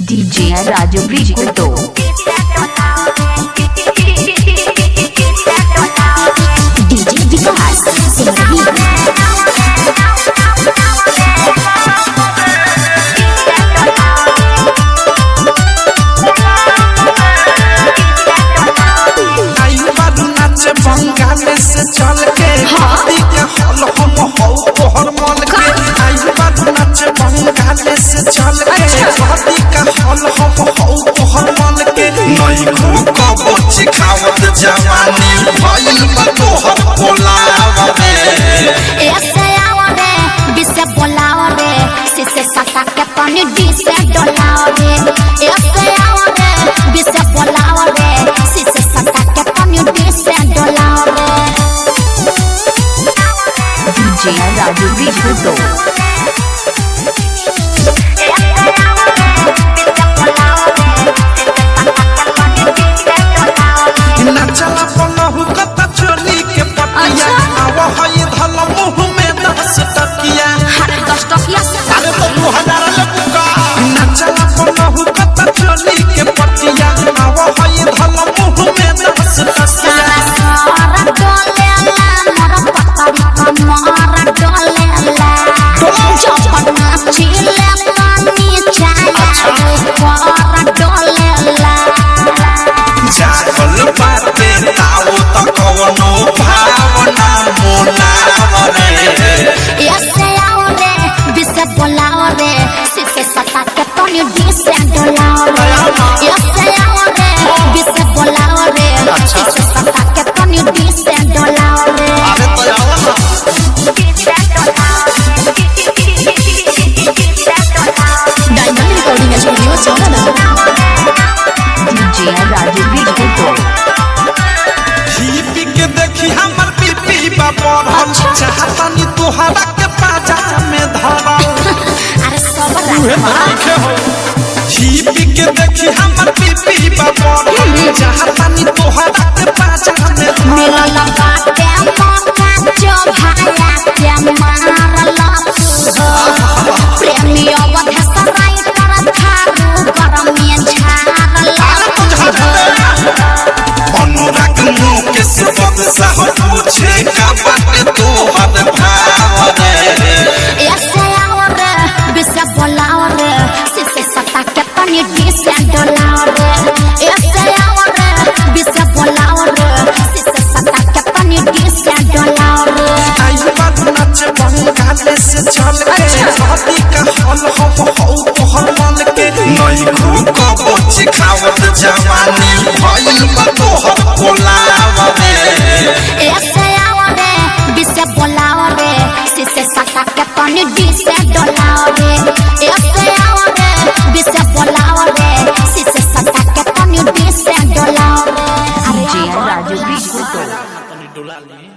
DJ Raju Brigito. DJ Vikas Bengal से चल के हाथी के हल हम हो तोहर मन के आई बात नाच बंगाल से चल के हाथी के हल हम हो तोहर मन के नहीं खूब कबो सिखावत जवानी भइल बा तोहर बोलावे ऐसे आओ रे बिसे बोलाओ रे सिसे सटा के पानी डी से डोलाओ रे ऐसे आओ रे बिसे बोलाओ रे सिसे सटा के पानी डी से डोलाओ रे DJ Raju Brigito. नचला पलहु कत चोली के पटिया आव हई धल मुंह में 10 टकिया अरे 10 टकिया से अरे तो 2000 ले पुका नचला पलहु कत चोली के पटिया आव हई धल मुंह में 10 टकिया सारा डोले ला मोर पतरी कमर डोले ला चपट नाचिले पानी चाय पर डोले ला जागल बाते ताओ त कवनो भावना मोलावरे ऐसे आओ रे बिसे बोलाओ रे सिसे सटा के पानी डी से डोलाओ रे ऐसे आओ रे बिसे बोलाओ रे सिसे सटा के पानी डी से डोलाओ रे अरे तो डायमंड रिकॉर्डिंग स्टूडियो चौराहा DJ Raju Brigito. पी के देखी हमर पीपी बा बढ़ल चाहतानी तोहरा के पाजा में धरल अरे सब उहे माखे हो पी के देखी हमर पीपी बा बढ़ल चाहतानी तोहरा के पाजा में धरल मिलल बाटे मौका जो भाया के मारल प्रेमी अवध सराय कर थारू गरम में झारल अनुराग मुकेश बदसा हो पूछे का बात तोहर भाव रे ऐसे आओ रे बिसे बोलाओ रे सिसे सटा के पानी डी से डोलाओ रे ऐसे आओ रे बिसे बोलाओ रे सिसे सटा के पानी डी से डोलाओ रे आई बात नाच बंगाल से चल के हाथी का हल हम हो तोहर मन के नहीं खूब कबो सिखावत जवानी भइल बा तोहर बोलावे ऐसे आओ रे बिसे बोलाओ रे सिसे सटा के पानी डी से डोलाओ रे ऐसे आओ रे बिसे बोलाओ रे सिसे सटा के पानी डी से डोलाओ रे DJ Raju Brigito. डोला ली